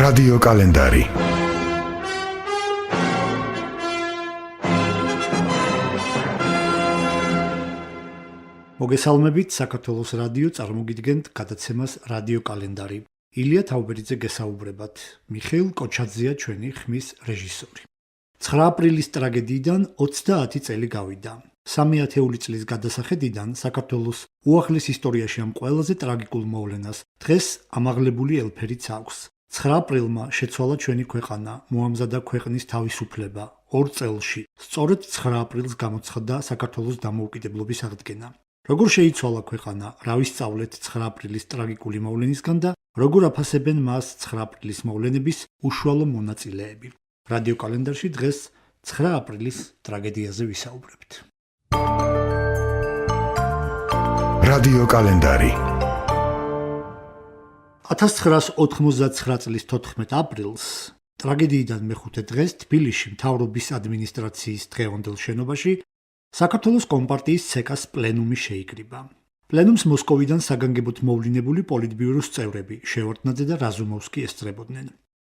რადიო კალენდარი. მოგესალმებით, საქართველოს რადიო წარმოგიდგენთ გადაცემას რადიო კალენდარი. ილია თაუბერიძე გესაუბრებათ. მიხეილ კოჩაძეა ჩვენი ხმის რეჟისორი. 9 აპრილის ტრაგედიიდან 30 წელი გავიდა. 3 ათეული წლის გადასახედიდან საქართველოს უახლეს ისტორიაში ამ ყველაზე ტრაგიკულ მოვლენას დღეს ამაღლებული ელფერიც აქვს. 9 აპრილმა შეცვალა ჩვენი ქვეყანა, მოამზადა ქვეყნის თავისუფლება. 2 წელში, სწორედ 9 აპრილს გამოცხადდა საქართველოს დამოუკიდებლობის აღდგენა. როგორ შეიცვალა ქვეყანა, რა ვისწავლეთ 9 აპრილის ტრაგიკული მოვლენისგან და როგორ აფასებენ მას 9 აპრილის მოვლენების უშუალო მონაწილეები. რადიო კალენდარში დღეს 9 აპრილის ტრაგედიაზე ვისაუბრებთ. რადიო კალენდარი 1989 წლის 14 აპრილს ტრაგედიიდან მეხუთე დღეს თბილისში მთავრობის ადმინისტრაციის დღევანდელ შენობაში საქართველოს კომპარტიის ცეკას პლენუმი შეიკრიბა. პლენუმს მოსკოვიდან საგანგებოდ მოვლინებული პოლიტბიუროს წევრები შევარდნაძე და რაზუმოვსკი ესწრებოდნენ.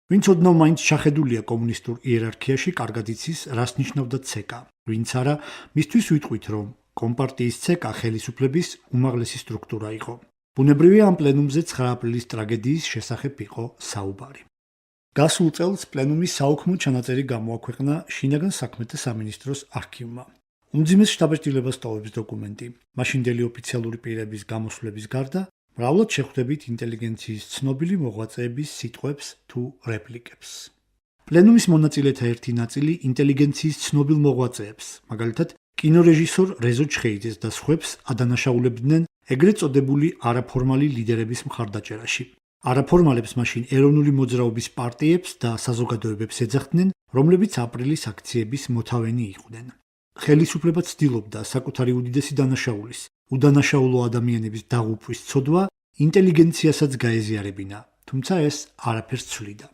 ვინც ოდნავ მაინც ჩახედულია კომუნისტურ იერარქიაში, კარგად იცის, რას ნიშნავდა ცეკა. ვინც არა, მისთვის ვიტყვით, რომ კომპარტიის ცეკა ხელისუფლების უმაღლესი სტრუქტურა იყო. ბუნებრივია ამ პლენუმზე 9 აპრილის ტრაგედიის შესახებ იყო საუბარი. გასულ წელს პლენუმის საუქმო ჩანაწერი გამოაქვეყნა შინაგან საქმეთა სამინისტროს არქივმა. უმძიმეს შტაბ-ეტილებას ტოვებს დოკუმენტი. მაშინდელი ოფიციალური პირების გამოსვლების გარდა, მრავლად შეხვდებით ინტელიგენციის ცნობილი მოღვაწეების სიტყვებს თუ რეპლიკებს. პლენუმის მონაწილეთა ერთი ნაწილი ინტელიგენციის ცნობილ მოღვაწეებს, მაგალითად, კინორეჟისორ რეზო ჩხეიძეს და სხვებს ადანაშაულებდნენ ეგრეთ წოდებული არაფორმალი ლიდერების მხარდაჭერაში. არაფორმალებს მაშინ ეროვნული მოძრაობის პარტიებს და საზოგადოებებს ეძახდნენ, რომლებიც აპრილის აქციების მოთავენი იყვნენ. ხელისუფლება ცდილობდა საკუთარი უდიდესი დანაშაულის, უდანაშაულო ადამიანების დაღუპვის ცოდვა ინტელიგენციასაც გაეზიარებინა, თუმცა ეს არაფერს ცვლიდა.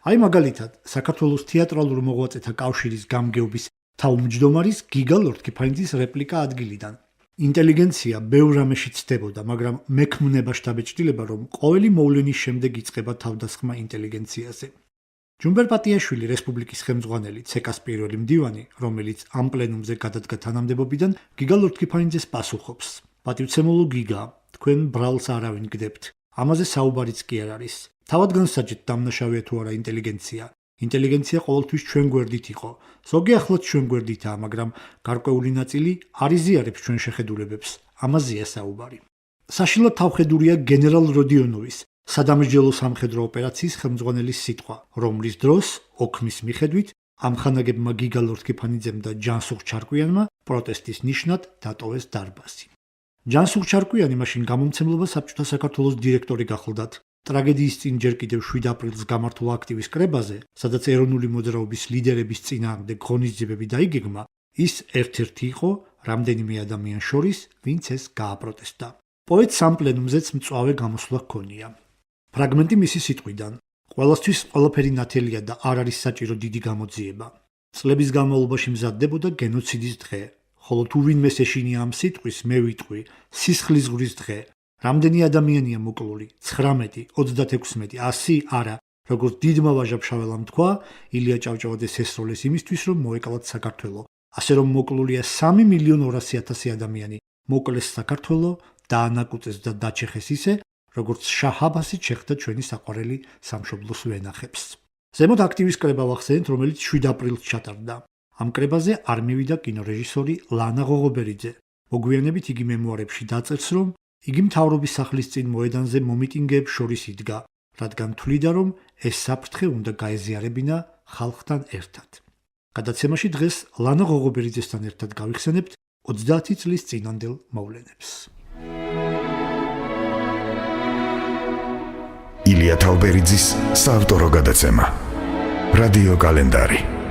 აი მაგალითად, საქართველოს თეატრალურ მოღვაწეთა კავშირის გამგეობის თავმჯდომარის გიგა ლორთქიფანიძის რეპლიკა ადგილიდან. ინტელიგენცია ბევრ რამეში ცდებოდა, მაგრამ მექმნება შტაბ-ეტილება, რომ ყოველი მოვლენის შემდეგ იწყება თავდასხმა ინტელიგენციაზე. ჯუმბერ პატიაშვილი რესპუბლიკის ხელმძღვანელი ცეკას პირველი მდივანი, რომელიც ამ პლენუმზე გადადგა თანამდებობიდან, გიგა ლორთქიფანიძეს პასუხობს. პატივცემულო გიგა, თქვენ ბრალს არავინ გდებთ. ამაზე საუბარიც კი არ არის. თავად განსაჯეთ დამნაშავეა თუ არა ინტელიგენცია. ინტელიგენცია ყოველთვის ჩვენ გვერდით იყო. ზოგი ახლაც ჩვენ გვერდითაა, მაგრამ გარკვეული ნაწილი არ იზიარებს ჩვენ შეხედულებებს. ამაზეა საუბარი. საშინლად თავხედურია გენერალ როდიონოვის სადამსჯელო სამხედრო ოპერაციის ხელმძღვანელის სიტყვა, რომლის დროს ოქმის მიხედვით ამხანაგებმა გიგა ლორთქიფანიძემ და ჯანსუღ ჩარკვიანმა პროტესტის ნიშნად დატოვეს დარბაზი. ჯანსუღ ჩარკვიანი მაშინ გამომცემლობა საბჭოთა საქართველოს დირექტორი გახლდათ. ტრაგედიის წინ ჯერ კიდევ 7 აპრილს გამართულ აქტივის კრებაზე, სადაც ეროვნული მოძრაობის ლიდერების წინააღმდეგ ღონისძიებები დაიგეგმა, ის ერთ-ერთი იყო რამდენიმე ადამიანს შორის, ვინც ეს გააპროტესტა. პოეტს ამ პლენუმზეც მწვავე გამოსვლა ჰქონია. ფრაგმენტი მისი სიტყვიდან: ყველასთვის ყველაფერი ნათელია და არ არის საჭირო დიდი გამოძიება. წლების განმავლობაში მზადდებოდა გენოციდის დღე, ხოლო თუ ვინმეს ეშინია ამ სიტყვის, მე ვიტყვი, სისხლის ზღვრის დღე. რამდენი ადამიანია მოკლული? 19, 36, 100? არა. როგორც დიდმა ვაჟა-ფშაველამ თქვა, ილია ჭავჭავაძეს ესროლეს იმისთვის, რომ მოეკლათ საქართველო. ასე რომ მოკლულია 3.200.000 ადამიანი. მოკლეს საქართველო, დაანაკუწეს და დაჩეხეს ისე, როგორც შაჰ აბასი ჩეხდა ჩვენი საყვარელი სამშობლოს ვენახებს. ზემოთ აქტივის კრება ვახსენეთ, რომელიც 7 აპრილს ჩატარდა. ამ კრებაზე არ მივიდა კინორეჟისორი ლანა ღოღობერიძე. მოგვიანებით იგი მემუარებში დაწერს, რომ იგი მთავრობის სახლის წინ მოედანზე მომიტინგეებს შორის იდგა, რადგან თვლიდა, რომ ეს საფრთხე უნდა გაეზიარებინა ხალხთან ერთად. გადაცემაში დღეს ლანა ღოღობერიძესთან ერთად გავიხსენებთ 30 წლის წინანდელ მოვლენებს. ილია თაუბერიძის საავტორო გადაცემა. რადიო კალენდარი.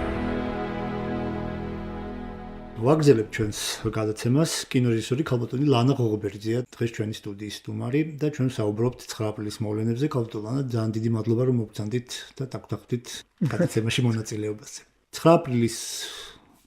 ვაგზელებ ჩვენს გადაცემას. კინორეჟისორი ქალბატონი ლანა ღოღობერიძეა დღეს ჩვენი სტუდიის სტუმარი და ჩვენ საუბრობთ 9 აპრილის მოვლენებზე. ქალბატონ ლანა, ძალიან დიდი მადლობა რომ მოგწანდით და დაგვდახდით გადაცემაში მონაწილეობაზე. 9 აპრილის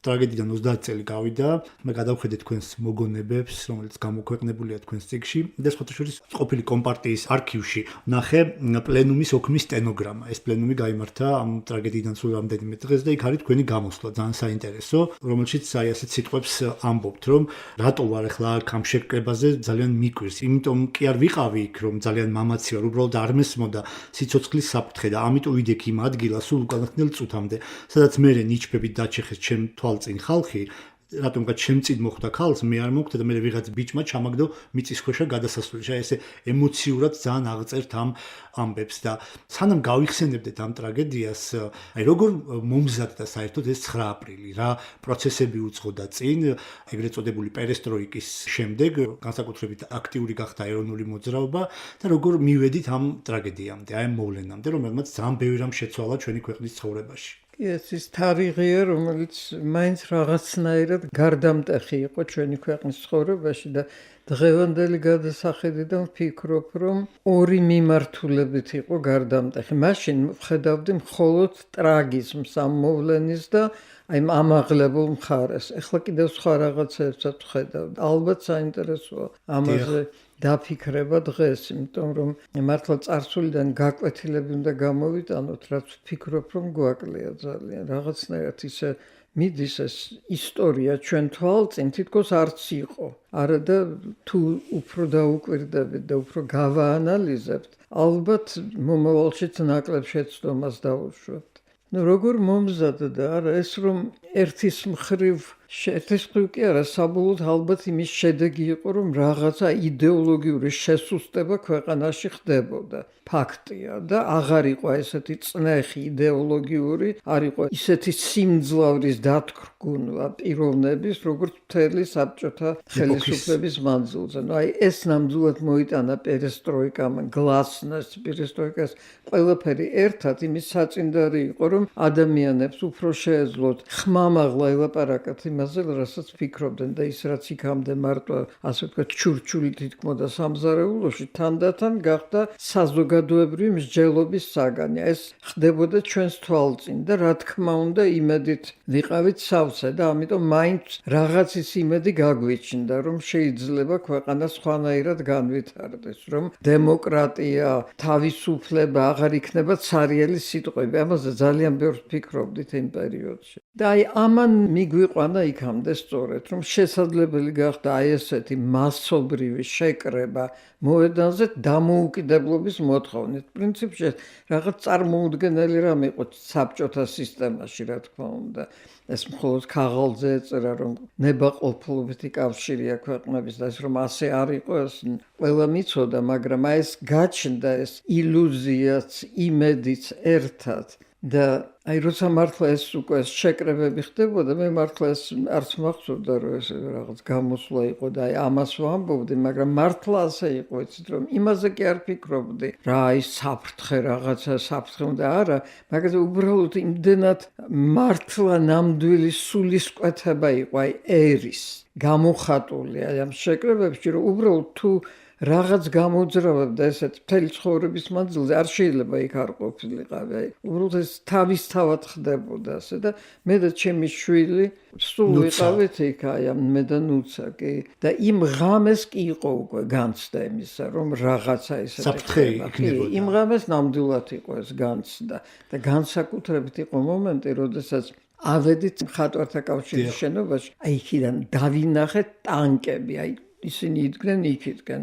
ტრაგედიიდან 30 წელი გავიდა, მე გადავხედე თქვენს მოგონებებს, რომელიც გამოქვეყნებულია თქვენს წიგნში და სხვათა შორის ყოფილი კომპარტიის არქივში ნახე პლენუმის ოქმის სტენოგრამა. ეს პლენუმი გაიმართა ამ ტრაგედიიდან სულ რამდენიმე დღეს და იქ არის თქვენი გამოსვლა, ძალიან საინტერესო, რომელშიც აი ასეთ სიტყვებს ამბობთ, რომ რატო ვარ ახლა აქ ამ შეკრებაზე ძალიან მიკვირს, იმიტომ კი არ ვიყავი იქ, რომ ძალიან მამაცი ვარ, უბრალოდ არ მესმოდა სიცოცხლის საფრთხე და ამიტომ ვიდექ იმ ადგილას სულ უკანასკნელ წუთამდე, სადაც მე ნიჩბებით დაჩეხეს ჩემ თვალწინ ხალხი, რატომღაც ჩემ წინ მოხვდა ქალს, მე არ მოხვდა და მე ვიღაც ბიჭმა ჩამაგდო მიწისქვეშა გადასასვლელში. აი ესე ემოციურად ძალიან აღწერთ ამ ამბებს და სანამ გავიხსენებდეთ ამ ტრაგედიას, აი როგორ მომზადდა საერთოდ ეს 9 აპრილი, რა პროცესები უძღოდა წინ, ეგრეთ წოდებული პერესტროიკის შემდეგ, განსაკუთრებით აქტიური გახდა ეროვნული მოძრაობა და როგორ მივედით ამ ტრაგედიამდე, აი ამ მოვლენამდე, რომელმაც ძალიან ბევრი რამ შეცვალა ჩვენი ქვეყნის ცხოვრებაში. ეს ის თარიღია, რომელიც მაინც რაღაცნაირად გარდამტეხი იყო ჩვენი ქვეყნის ცხოვრებაში და დღევანდელი გადასახედიდან ვფიქრობ, რომ ორი მიმართულებით იყო გარდამტეხი. მაშინ ვხედავდი მხოლოდ ტრაგიზმს ამ მოვლენის და აი ამაღლებულ მხარეს. ეხლა კიდევ სხვა რაღაცებსაც ვხედავ. ალბათ საინტერესოა ამაზე დაფიქრება დღეს, იმიტომ რომ მართლა წარსულიდან გაკვეთილები უნდა გამოვიტანოთ, რაც ვფიქრობ, რომ გვაკლია ძალიან. რაღაცნაირად ისე მიდის ეს ისტორია ჩვენ თვალწინ, თითქოს არც იყო. არა და თუ უფრო დაუკვირდებით და უფრო გავაანალიზებთ, ალბათ მომავალშიც ნაკლებ შეცდომას დავუშვებთ. როგორ მომზადდა, არა ეს რომ ერთის მხრივ კი არა, საბოლოოდ ალბათ იმის შედეგი იყო, რომ რაღაცა იდეოლოგიური შესუსტება ქვეყანაში ხდებოდა. ფაქტია და აღარ იყო ესეთი წნეხი იდეოლოგიური, არ იყო ისეთი სიმძლავრის დათქმულვა პიროვნების, როგორც მთელი საბჭოთა ხელისუფლების მანძილზე. აი ეს ნამდვილად მოიტანა პერესტროიკამ, გლასნას, პერესტროიკას ყველაფერი ერთად იმის საწინდარი იყო, რომ ადამიანებს უფრო შეეძლოთ ხმამაღლა ელაპარაკათ იმაზე, რასაც ფიქრობდნენ და ის რაც იქამდე მარტო ასე ვთქვათ ჩურჩული თითქმოდა სამზარეულოში, თანდათან გახდა საზოგადოებრივი მსჯელობის საგანი. ეს ხდებოდა ჩვენს თვალწინ და რა თქმა უნდა იმედით ვიყავით სავსე და ამიტომ მაინც რაღაცის იმედი გაგვიჩნდა, რომ შეიძლება ქვეყანა სხვანაირად განვითარდეს, რომ დემოკრატია, თავისუფლება აღარ იქნება ცარიელი სიტყვები. ამაზე ძალიან ბევრს ფიქრობდით იმ პერიოდში. და აი ამან მიგვიყვანა იქამდე სწორედ, რომ შესაძლებელი გახდა აი ესეთი მასობრივი შეკრება მოედანზე დამოუკიდებლობის მოთხოვნით. პრინციპში რაღაც წარმოუდგენელი რამ იყო საბჭოთა სისტემაში, რა თქმა უნდა. ეს მხოლოდ ქაღალდზე ეწერა, რომ ნებაყოფლობითი კავშირია ქვეყნების და ეს რომ ასე არ იყო, ეს ყველა მიცოდა, მაგრამ აი ეს გაჩნდა ეს ილუზიაც, იმედიც ერთად. და აი როცა მართლა ეს უკვე შეკრებები ხდებოდა, მე მართლა ეს არც მახსოვდა, რომ ეს რაღაც გამოსვლა იყო და აი ამას ვამბობდი, მაგრამ მართლა ასე იყო, იცით რომ იმაზე კი არ ფიქრობდი, რა აი საფრთხე რაღაცა საფრთხე უნდა არა, მაგრამ უბრალოდ იმდენად მართლა ნამდვილი სულისკვეთება იყო აი ერის გამოხატული აი ამ შეკრებებში, რომ უბრალოდ თუ რაღაც გამოძრავებდა ესეთ მთელი ცხოვრების მანძილზე არ შეიძლება იქ არ ყოფილიყავი. აი უბრალოდ ეს თავისთავად ხდებოდა ასე და მე და ჩემი შვილი სულ ვიყავით იქ აი მე და ნუცა კი და იმ ღამეს კი იყო უკვე განცდა იმისა რომ რაღაცა ესეთი იქნებოდა. იმ ღამეს ნამდვილად იყო ეს განცდა და განსაკუთრებით იყო მომენტი, როდესაც ავედით მხატვართა კავშირის შენობაში, აი იქიდან დავინახეთ ტანკები, აი ისინი იდგნენ იქიდან.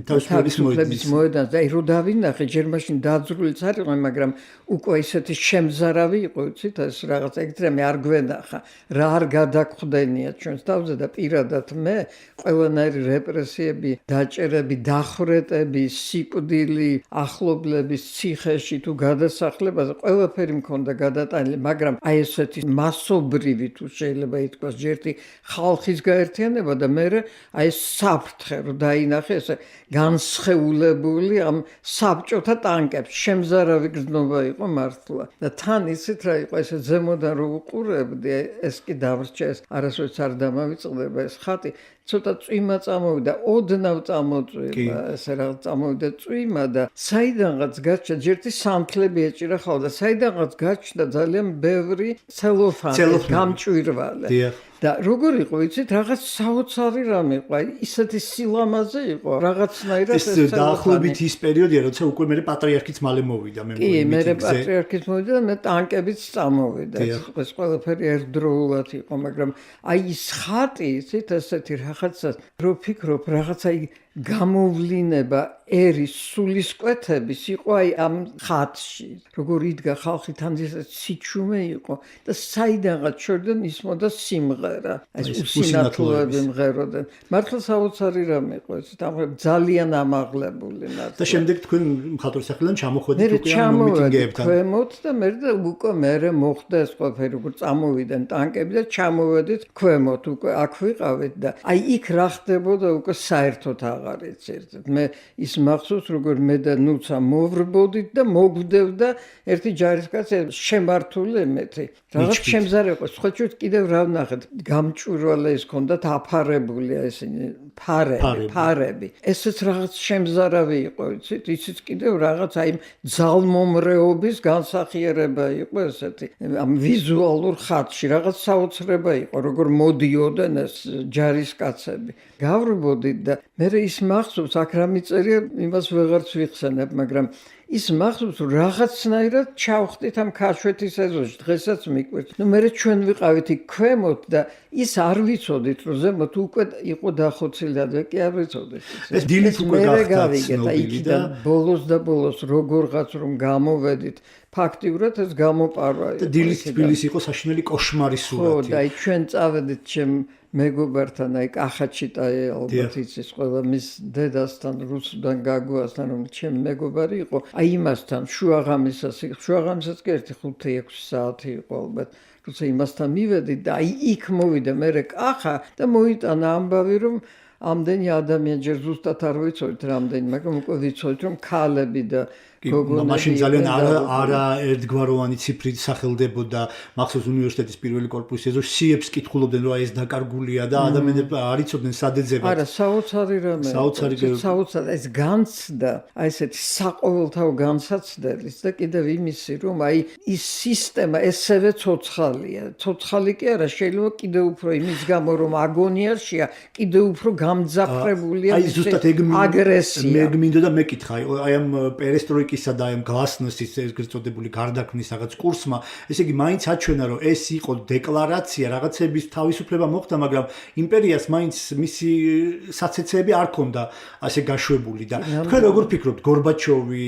თავისუფლების მოედანზე, აი რო დავინახე, ჯერ მაშინ დაძრულიც არ იყო, მაგრამ უკვე ისეთი შემზარავი იყო, იცით, ეს რაღაც ეგრე მე არ გვენახა, რა არ გადაგხვდენია ჩვენს თავზე და პირადად მე ყველანაირი რეპრესიები, დაჭერები, დახვრეტები, სიკვდილი, ახლობლების ციხეში თუ გადასახლებაზე ყველაფერი მქონდა გადატანილი, მაგრამ აი ესეთი მასობრივი თუ შეიძლება ითქვას ჯერთი ხალხის გაერთიანება და მე აი საფრთხე რო დაინახე ესე განსხეულებული ამ საბჭოთა ტანკებს შემზარავი გრძნობა იყო მართლა და თან იცით რა იყო ესე ზემოდან რო უყურებდი ეს კი დავრჩა ეს არასოდეს არ დამავიწყდება ეს ხატი ცოტა წვიმა წამოვიდა, ოდნავ წამოწვიმა, ესე რაღაც წამოვიდა წვიმა და საიდანღაც გაჩნდა, ჯერთი სამთლები ეჭირა ხალხს და საიდანღაც გაჩნდა ძალიან ბევრი ცელოფანი, გამჭვირვალე. და როგორ იყო, იცით, რაღაც საოცარი რამე იყო, ისეთი სილამაზე იყო, რაღაცნაირად ეს დაახლოებით ის პერიოდია, როცა უკვე მე პატრიარქიც მალე მოვიდა, მე კი, მე პატრიარქიც მოვიდა და მე ტანკებიც წამოვიდა. ეს ყველაფერი ერთდროულად იყო, მაგრამ აი ის ხატი, იცით, ესეთი რაღაცა, რო ფიქრობ, რაღაცა გამოვლინება ერის სულისკვეთების იყო აი ამ ხატში. როგორ იდგა ხალხი თან ისეთ სიჩუმე იყო და საიდანღაც შორიდან ისმოდა სიმღერა. ეს უსინათლოები მღეროდნენ. მართლა საოცარი რამე იყო ეს, ძალიან ამაღლებული მართლა. და შემდეგ თქვენ მხატვრისახელთან ჩამოხვედით უკვე ამ მიტინგებთან. ქვემოთ და მე მოხდა ეს ყველაფერი, როგორ წამოვიდნენ ტანკები და ჩამოვედით ქვემოთ, უკვე აქ ვიყავით და აი იქ რა ხდებოდა უკვე საერთოდ აღარ იცით. მე ის მახსოვს, როგორ მე და ნუცა მოვრბოდით და მოგვდევდა ერთი ჯარისკაცი შემართული ემეთი. რაღაც შემზარე იყო, სხვა ჩვენ კიდევ რა ვნახეთ, გამჭვირვალე ის ქონდათ აფარებულია ესენი ფარები. ესეც რაღაც შემზარავი იყო, იცით, ისიც კიდევ რაღაც აი ძალმომრეობის განსახიერება იყო ესეთი. ამ ვიზუალურ ხატში რაღაც საოცრება იყო, როგორ მოდიოდნენ ეს ჯარისკაცები. გავრბოდით და მე ის მახსოვს, აქ რა მიწერია, იმას ვეღარც ვიხსენებ, მაგრამ ის მახსოვს, რომ რაღაცნაირად ჩავხდით ამ ქაშვეთის ეზოში, დღესაც მიკვირთ. მე ჩვენ ვიყავით იქ ქვემოთ და ის არ ვიცოდით, რომ ზემოთ უკვე იყო დახოცილი და კი არ ვიცოდით. ეს დილით უკვე გახდა ცნობილი და ბოლოს როგორღაც რომ გამოვედით, ფაქტიურად ეს გამოპარვა იყო. და დილით თბილისი იყო საშინელი კოშმარის სურათი. ხო, და აი ჩვენ წავედით ჩემ მეგობართან, აი კახაჩიტაი ალბათ იცის ყველა მის დედასთან, რუსუდან გაგუასთან, რომ ჩემ მეგობარი იყო, აი იმასთან შუაღამისაც კი 5-6 საათი იყო ალბათ. როცა იმასთან მივედით და აი იქ მოვიდა მე კახა და მოიტანა ამბავი, რომ ამდენი ადამიანი ჯერ ზუსტად არ ვიცოდით რამდენი, მაგრამ უკვე ვიცოდით, რომ ქალები და მაშინ ძალიან არა ერთგვაროვანი ციფრით სახელდებოდა. მახსოვს უნივერსიტეტის პირველი კორპუსის ეზოში სიებს კითხულობდნენ, რომ აი ეს დაკარგულია და ადამიანები არ იცოდნენ სად ეძებათ. არა, საოცარი რამე. საოცარი ეს განცდა, აი ესეთი საყოველთაო განსაცდელის და კიდევ იმისი, რომ აი ის სისტემა ესევე ცოცხალია. ცოცხალი კი არა, შეიძლება კიდევ უფრო იმის გამო, რომ აგონიაშია, კიდევ უფრო გამძაფრებულია აგრესია. მე გმინდოდა მეკითხა, აი ამ პერესტროიკისა და ამ გლასნოსის ეგრეთ წოდებული გარდაქმნის რაღაც კურსმა, ესე იგი მაინც აჩვენა, რომ ეს იყო დეკლარაცია, რაღაცების თავისუფლება მოხდა, მაგრამ იმპერიას მაინც მისი საცეცეები არ ქონდა ასე გაშვებული და თქვენ როგორ ფიქრობთ, გორბაჩოვი,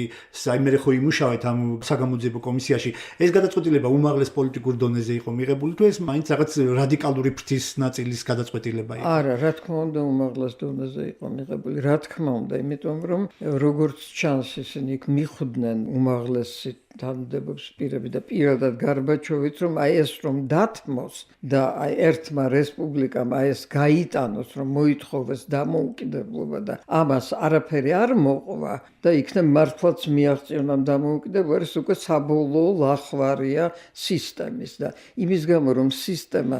აი მე ხო იმუშავეთ ამ საგამოძიებო კომისიაში, ეს გადაწყვეტილება უმაღლეს პოლიტიკურ დონეზე იყო მიღებული თუ ეს მაინც რაღაც რადიკალური ფრთის ნაწილის გადაწყვეტილება იყო? არა, რა თქმა უნდა, უმაღლეს დონეზე იყო მიღებული, რა თქმა უნდა, იმიტომ რომ როგორც ჩანს ისინი მიხვდნენ უმაღლესი თანამდებობის პირები და პირადად გარბაჩოვიც, რომ აი ეს რომ დათმოს და აი ერთმა რესპუბლიკამ აი ეს გაიტანოს, რომ მოითხოვეს დამოუკიდებლობა და ამას არაფერი არ მოყვა და იქნებ მართლაც მიაღწიონ ამ დამოუკიდებლობას, ეს უკვე საბოლოო ლახვარია სისტემის და იმის გამო რომ სისტემა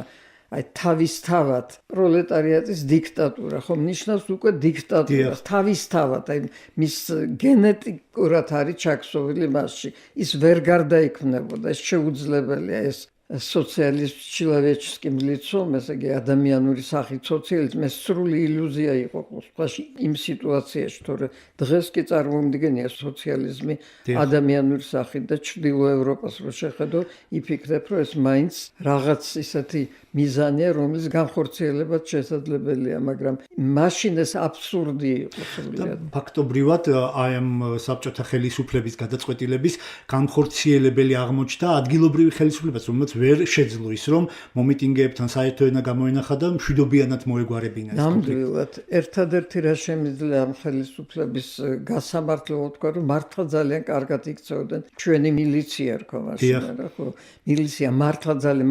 აი თავისთავად პროლეტარიატის დიქტატურა, ხო ნიშნავს უკვე დიქტატურას, თავისთავად, აი მის გენეტიკურად არის ჩაქსოვილი მასში, ის ვერ გარდაიქმნებოდა, ეს შეუძლებელია, ეს სოციალიზმ ჩილავეჩსკიმ ლიცომ, ესე იგი ადამიანური სახით სოციალიზმი სრული ილუზია იყო ყოველში იმ სიტუაციაში, თორე დღეს კი წარმომდგენია სოციალიზმი ადამიანური სახით და ჩრდილო ევროპას რო შეხედო, იფიქრებ, რომ ეს მაინც რაღაც ისეთი მიზანია, რომლის განხორციელებაც შესაძლებელია, მაგრამ მაშინ ეს აბსურდი იყო სრულად. ფაქტობრივად აი ამ საბჭოთა ხელისუფლების გადაწყვეტილების განხორციელებელი აღმოჩნდა ადგილობრივი ხელისუფლებაც, რომელიც ვერ შეძლო ის, რომ მომიტინგეებთან საერთო ენა გამოენახა და მშვიდობიანად მოეგვარებინა. ნამდვილად, ერთადერთი რა შემიძლია ამ ხელისუფლების გასამართლებლად თქვა, რომ მართლა ძალიან კარგად იქცეოდნენ ჩვენი მილიცია რქო მაშინ, ხო? მილიცია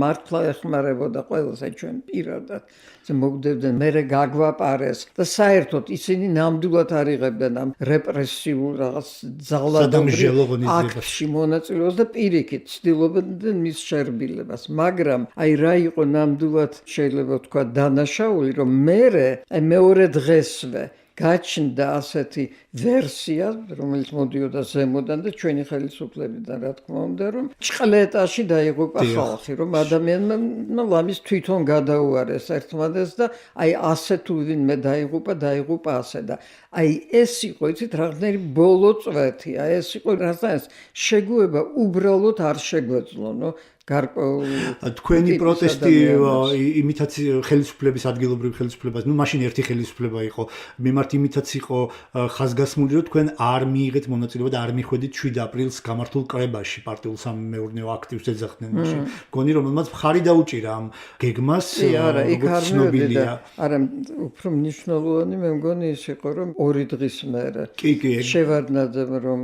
მართლა ეხმარებოდა ყველას აი ჩვენ პირადად მოგვდებდნენ, მერე გაგვაპარეს და საერთოდ ისინი ნამდვილად არ იღებდნენ ამ რეპრესიულ რაღაც ძალადობრივ აქტში მონაწილეობას და პირიქით ცდილობდნენ მის შერბილებას. ხელისუფლებას, მაგრამ აი რა იყო ნამდვილად შეიძლება თქვა დანაშაული, რომ მერე აი მეორე დღესვე გაჩნდა ასეთი ვერსია, რომელიც მოდიოდა ზემოდან და ჩვენი ხელისუფლებიდან, რა თქმა უნდა, რომ ჭყლეტაში დაიღუპა ხალხი, რომ ადამიანმა ლამის თვითონ გადაუარეს ერთმანეთს და აი ასე თუ ვინმე დაიღუპა ასე და აი ეს იყო, იცით, რაღაცნაირი ბოლო წვეთია, ეს იყო რაღაცნაირად შეგუება უბრალოდ არ შეგვეძლო, თქვენი პროტესტი იმითაც ხელისუფლების ადგილობრივ ხელისუფლებას, მაშინ ერთი ხელისუფლება იყო, მიმართ იმითაც იყო ხაზგასმული, რომ თქვენ არ მიიღეთ მონაწილეობა და არ მიხვედით 7 აპრილს გამართულ კრებაში პარტიულ სამეურნეო აქტივს ეძახდნენ მაშინ. მგონი რომ მას მხარი დაუჭირა ამ გეგმას, როგორც ცნობილია. არა, უფრო მნიშვნელოვანი მე მგონი ის იყო, რომ 2 დღის მერე შევარდნაძემ რომ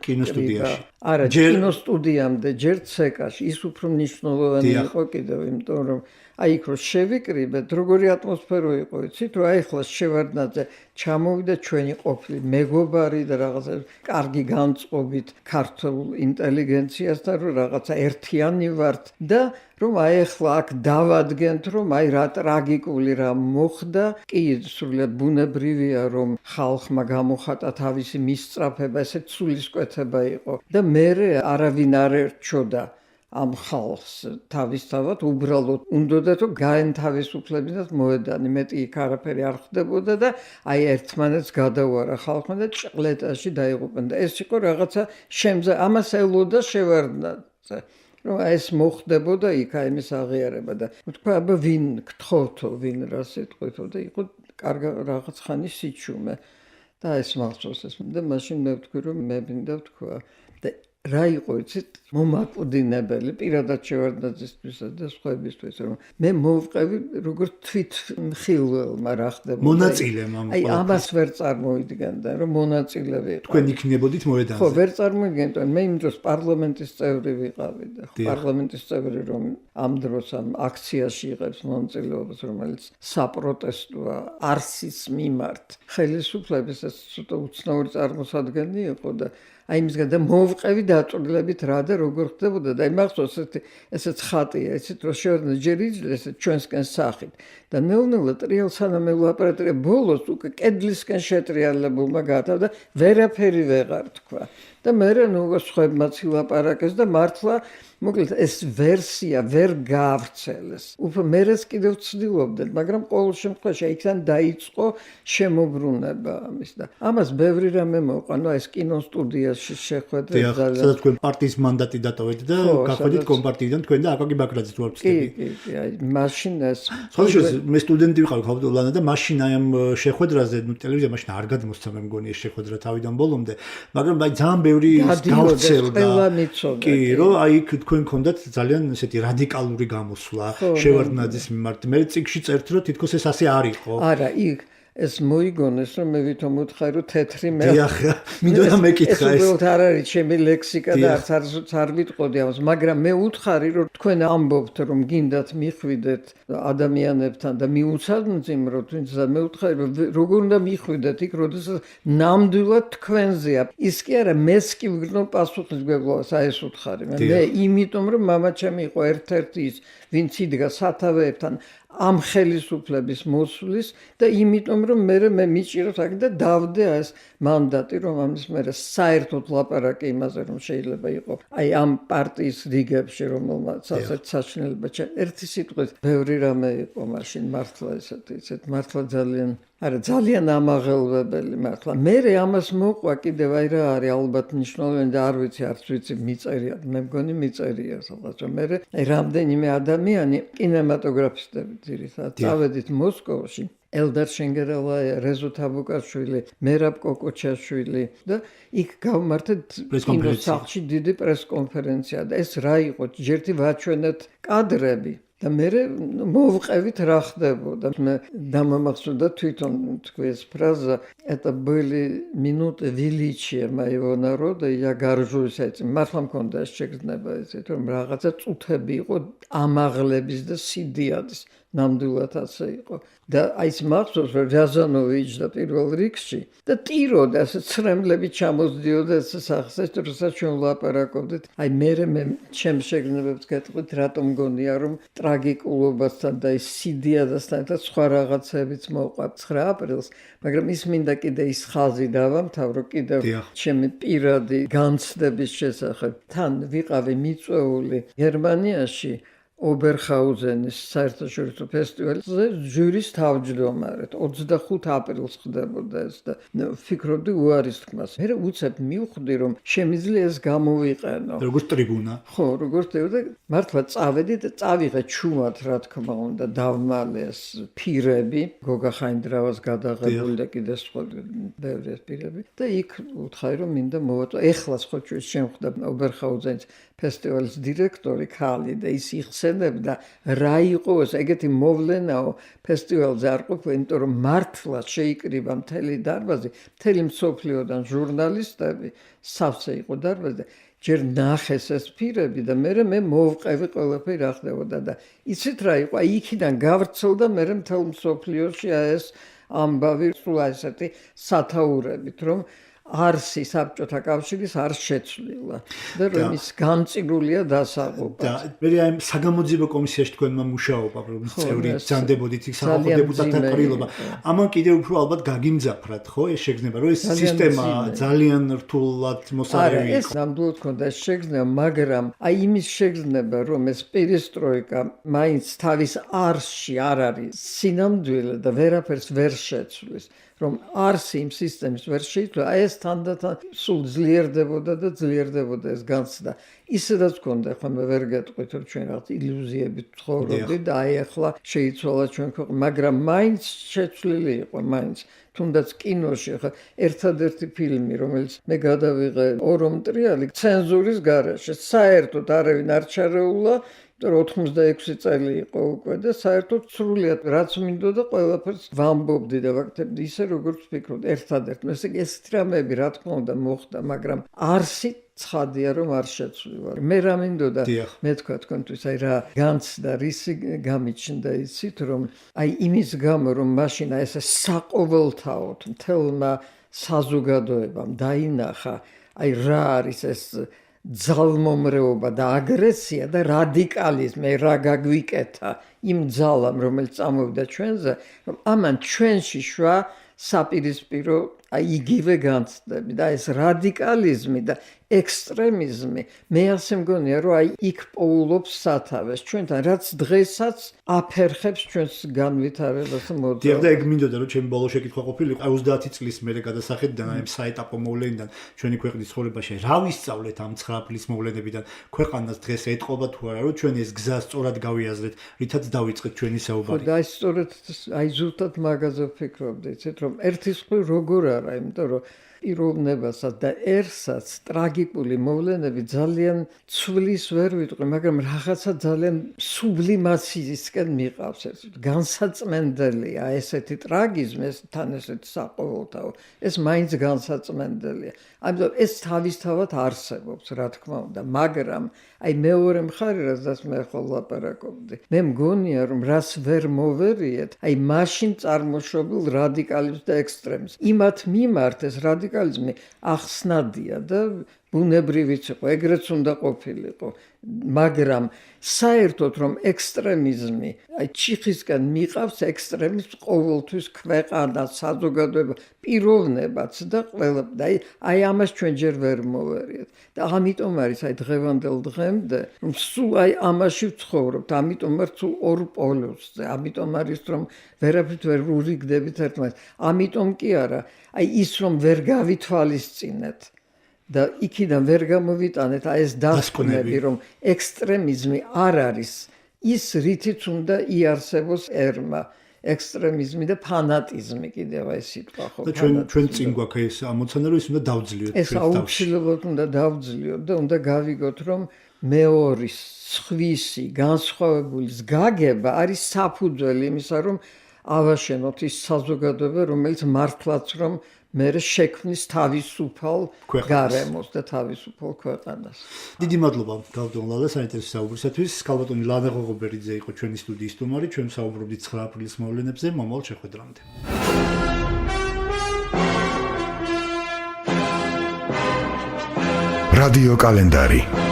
კინოსტუდიაში. არა, კინოსტუდიამდე ჯერ ცეკაში ის უფრო მნიშვნელოვანი იყო კიდევ, იმიტომ რომ აი იქ რომ შევიკრიბეთ, როგორი ატმოსფერო იყო, იცით, რომ აი ხლა შევარდნაძე ჩამოვიდა ჩვენი ყოფილი მეგობარი და რაღაცა კარგი განწყობით ქართულ ინტელიგენციასთან, რომ რაღაცა ერთიანი ვართ და რომ აი ახლა აქ დავადგენთ, რომ აი რა ტრაგიკული რა მოხდა, კი სრულიად ბუნებრივია, რომ ხალხმა გამოხატა თავისი მისწრაფება, ესეც სულისკვეთება იყო და მერე არავინ არ ერჩოდა ამ ხალხს თავისთავად უბრალოდ უნდოდა რომ გაენთავისუფლებინათ მოედანი, მეტი იქ არაფერი არ ხდებოდა და აი ერთმანეთს გადაუარა ხალხმა და ჭყლეტაში დაიღუპნენ და ეს იყო რაღაცა შემზე ამას ელოდა შევარდნაძე რომ ეს მოხდებოდა იქ აი მის აღიარება და თქვა აბა ვინ გთხოვთო ვინ რა სიტყვითო და იყო კარგა რაღაც ხანი სიჩუმე და ეს მახსოვს ეს და მაშინ მე ვთქვი რომ მე მინდა ვთქვა და რა იყო იცით მომაკვდინებელი პირადად შევარდნაძესთვისა და სხვაებისთვის რომ მე მოვყევი როგორ თვით მხილველმა რა ხდებოდა მონაწილემ ამ აი ამას ვერ წარმოიდგენდა რომ მონაწილე ვიყავ თქვენ იქნებოდით მოედანზე ხო ვერ წარმოიდგენთ მე იმ დროს პარლამენტის წევრი ვიყავი და პარლამენტის წევრი რომ ამ დროს ამ აქციაში იღებს მონაწილეობას რომელიც საპროტესტოა არსის მიმართ ხელისუფლების ეს ცოტა უცნაური წარმოსადგენელი იყო და აი იმისგან და მოვყევი დაწვრილებით რა და როგორ ხდებოდა და აი მახსოვს ესეც ხატია იცით რომ შევარდნაძე ჯერ იძლეს ჩვენსკენ სახით და ნელ-ნელა ტრიალ სანამ ელაპარაკე ბოლოს უკვე კედლისკენ შეტრიალებულმა გათავდა ვერაფერი ვეღარ თქვა და მე ნუ სხვებმაც ილაპარაკეს და მართლა მოკლედ ეს ვერსია ვერ გაავრცელეს. უფრო მერეც კიდევ ცდილობდნენ, მაგრამ ყოველ შემთხვევაში იქიდან დაიწყო შემოbrunება ამის და ამას ბევრი რამე მოყვა. ნუ ეს კინოსტუდიაში შეხვედრა ძალიან სადაც თქვენ პარტიის მანდატი დატოვეთ და გახვედით კომპარტიიდან თქვენ და აკაკი ბაქრაძეც ვარ ვწდები. კი, აი მაშინ ეს ხოლმე მე სტუდენტი ვიყავი ხალხურ და მაშინ აი ამ შეხვედრაზე ნუ ტელევიზია მაშინ არ გადმოსცა მე მგონი ეს შეხვედრა თავიდან ბოლომდე, მაგრამ აი ძალიან ბევრი გავრცელდა. კი, რომ აი იქ თქვენ გქონდათ ძალიან ესეთი რადიკალური გამოსვლა შევარდნაძის მიმართ. მე წიგში წერთ რომ თითქოს ეს ასე არ იყო. არა, იქ ეს მოიგონეს რომ მე ვითომ უთხარი რომ თეთრი მე დიახ, მინდოდა მეკითხა ეს. ეს უბრალოდ არ არის ჩემი ლექსიკა და არც არ ვიტყოდი ამას, მაგრამ მე უთხარი რომ თქვენ ამბობთ რომ გინდათ მიხვიდეთ ადამიანებთან და მიუცადმძიმროთ, ვინც მე უთხარი რომ როგორ უნდა მიხვიდეთ იქ, როდესაც ნამდვილად თქვენზეა. ის კი არა, მეც კი ვიგრძნობ პასუხისმგებლობას, აი ეს უთხარი. მე იმიტომ რომ მამაჩემი იყო ერთ-ერთი ის, ვინც იდგა სათავეებთან ამ ხელისუფლების მოსვლის და იმიტომ რომ მე მიჭიროთ აქ და დავდე ეს მანდატი რომ ამის მერე საერთოდ ლაპარაკი იმაზე რომ შეიძლება იყო აი ამ პარტიის რიგებში რომელმაც ასეთ საშინელება ერთი სიტყვით ბევრი რამე იყო მაშინ მართლა ესეთ მართლა ძალიან ამაღელვებელი მართლა მე ამას მოყვა კიდევ აი რა არის ალბათ მნიშვნელოვანი და არ ვიცი არც ვიცი მიწერია მე მგონი მიწერია სადღაც მე აი რამდენიმე ადამიანი კინემატოგრაფისტები ძირითადად წავედით მოსკოვში ელდარ შენგერელაია, რეზო თაბუკაშვილი, მერაბ კოკოჩაშვილი და იქ გავმართეთ კინოსახლში დიდი პრესკონფერენცია და ეს რა იყო? ჯერთი ვაჩვენეთ კადრები და მე მოვყევით რა ხდებოდა. მე დამამახსოვრდა თვითონ თქვი ეს ფრაზა это были минуты величия моего народа, я горжусь этим. მართლა მქონდა ეს შეგრძნება ესეთ რომ რაღაცა წუთები იყო ამაღლების და სიდიადის ნამდვილად ასე იყო. და აი ეს მახსოვს, რომ რაზანოვი იჯდა პირველ რიგში და ტიროდა, ასე ცრემლები ჩამოსდიოდა ეს სახსეს, როცა ჩვენ ვლაპარაკობდით. აი მე ჩემს შეგრძნებებს გეტყვით, რატომ მგონია, რომ ტრაგიკულობასთან და ის სიდიადასთან და სხვა რაღაცებიც მოყვა 9 აპრილს, მაგრამ ის მინდა კიდე ის ხაზი დავამთავრო კიდევ ჩემი პირადი განცდების შესახებ. თან ვიყავი მიწვეული გერმანიაში ობერხაუზენის საერთაშორისო ფესტივალზე ჟურის თავმჯდომარედ 25 აპრილს ხდებოდა ეს და ვფიქრობდი უარის თქმას. მე უცებ მივხვდი რომ შემიძლია ეს გამოვიყენო. როგორც ტრიბუნა. ხო, როგორც ტრიბუნა. მართლა წავედი და წავიღე ჩუმად რა თქმა უნდა დავმალე ეს ფირები, გოგა ხაინდრავას გადაღებული და კიდე სხვა ბევრი პირები და იქ უთხარი რომ მინდა მოვაწვა. ეხლა ხო შემხვდა ობერხაუზენის ფესტივალის დირექტორი ქალი და ის იხსენებდა რა იყო ეს ეგეთი მოვლენაო ფესტივალზე არ ყოფილა, იმიტომ რომ მართლა შეიკრიბა მთელი დარბაზი, მთელი მსოფლიოდან ჟურნალისტები, სავსე იყო დარბაზი და ჯერ ნახეს ეს ფირები და მე მოვყევი ყველაფერი რა ხდებოდა და იცით რა იყო, აი იქიდან გავრცელდა მე მთელ მსოფლიოში ეს ამბავი, სულ ასეთი სათაურებით, რომ არსი საბჭოთა კავშირის არ შეცვლილა და რომ ის გამწირულია დასაღუპად. და მე აი საგამოძიებო კომისიაში თქვენმა მუშაობა, რომ წევრი ძანდებოდით იქ სახალხო დეპუტატთა ყრილობა. ამან კიდევ უფრო ალბათ გაგიმძაფრათ, ხო, ეს შეგრძნება, რომ ეს სისტემა ძალიან რთულად მოსარევი იყო. ეს ნამდვილად ქონდა შეგრძნება, მაგრამ აი იმის შეგრძნება, რომ ეს პერესტროიკა მაინც თავის არსში არ არის სინამდვილე და ვერაფერს ვერ შეცვლის. რომ არსი იმ სისტემის ვერ შეიცვლა, აი ეს თანდათან სულ ძლიერდებოდა და ძლიერდებოდა ეს განცდა. ისედაც ქონდა, ხო მე ვერ გეტყვით, რომ ჩვენ რაღაც ილუზიებით ცხოვრობდით და აი ახლა შეიცვალა ჩვენ ქვეყანა, მაგრამ მაინც შეცვლილი იყო, მაინც თუნდაც კინოში ხა ერთადერთი ფილმი, რომელიც მე გადავიღე ორომტრიალი ცენზურის გარეშე, საერთოდ არავინ არ ჩარეულა 86 წელი იყო უკვე და საერთოდ სრულიად რაც მინდოდა ყველაფერს ვამბობდი და ვაკეთებდი ისე როგორც ვფიქრობდი ერთადერთი ეს რამეები რა თქმა უნდა მოხდა, მაგრამ არსი ცხადია რომ არ შეცვლილა. მე რა მინდოდა მე თქვა თქვენთვის აი რა განცდა რისი გამიჩნდა იცით რომ აი იმის გამო რომ მაშინ ესე საყოველთაოდ მთელმა საზოგადოებამ დაინახა აი რა არის ეს ძალმომრეობა და აგრესია და რადიკალიზმი რა გაგვიკეთა იმ ძალამ რომელიც წამოვიდა ჩვენზე რომ ამან ჩვენში შვა საპირისპირო აი იგივე განცდები და ეს რადიკალიზმი და ექსტრემიზმი მე ასე მგონია რომ აი იქ პოულობს სათავეს ჩვენთან რაც დღესაც აფერხებს ჩვენს განვითარებას მოდელს. და ეგ მინდოდა რომ ჩემი ბოლო შეკითხვა ყოფილიყო 30 წლის მერე გადასახედიდან აი საეტაპო მოვლენიდან ჩვენი ქვეყნის ცხოვრებაში რა ვისწავლეთ ამ 9 აპრილის მოვლენებიდან ქვეყანას დღეს ეტყობა თუ არა რომ ჩვენ ეს გზა სწორად გავიაზრეთ რითაც დავიწყეთ ჩვენი საუბარი. და აი სწორედ აი ზუსტად მაგაზე ვფიქრობდი იცით რომ ერთის ხრი როგორ არა იმიტომ რომ პიროვნებასაც და ერსაც ტრაგიკული მოვლენები ძალიან ცვლის ვერ ვიტყვი, მაგრამ რაღაცა ძალიან სუბლიმაციისკენ მიყავს ეს. განსაწმენდელია ესეთი ტრაგიზმი, ეს თან ესეთი საყოველთაო, ეს მაინც განსაწმენდელია. ამიტომ ეს თავისთავად არსებობს, რა თქმა უნდა, მაგრამ აი მეორე მხარე, რასაც მე ახლა ვლაპარაკობდი, მე მგონია რომ რას ვერ მოვერიეთ, აი მაშინ წარმოშობილ რადიკალიზმს და ექსტრემიზმს. იმათ მიმართ ეს რადიკალიზმი ახსნადია და ბუნებრივიც იყო, ეგრეც უნდა ყოფილიყო, მაგრამ საერთოდ რომ ექსტრემიზმი აი ჩიხისკენ მიყავს ექსტრემიზმს ყოველთვის ქვეყანა, საზოგადოება, პიროვნებაც და ყველა და აი ამას ჩვენ ჯერ ვერ მოვერიეთ. და ამიტომ არის აი დღევანდელ დღემდე რომ სულ აი ამაში ვცხოვრობთ, ამიტომ არ სულ ორ პოლუსზე, ამიტომ არის რომ ვერაფრით ვერ ურიგდებით ერთმანეთს. ამიტომ კი არა, აი ის რომ ვერ გავითვალისწინეთ და იქიდან ვერ გამოვიტანეთ აი ეს დასკვნები რომ ექსტრემიზმი არ არის ის რითიც უნდა იარსებოს ერმა ექსტრემიზმი და ფანატიზმი კიდევ ეს სიტყვა ხო და ჩვენ წინ გვაქვს ეს ამოცანა რომ ის უნდა დავძლიოთ ეს აუცილებლად უნდა დავძლიოთ და უნდა გავიგოთ რომ მეორის სხვისი განსხვავებულის გაგება არის საფუძველი იმისა რომ ავაშენოთ ის საზოგადოება რომელიც მართლაც რომ მე შექმნის თავისუფალ ქვეყანას. გარემოს და თავისუფალ ქვეყანას. დიდი მადლობა გავდონ ლალა საინტერესო საუბრისათვის. ქალბატონი ლანა ღოღობერიძე იყო ჩვენი სტუდიის სტუმარი. ჩვენ საუბრობდით 9 აპრილის მოვლენებზე. მომავალ შეხვედრამდე. რადიო კალენდარი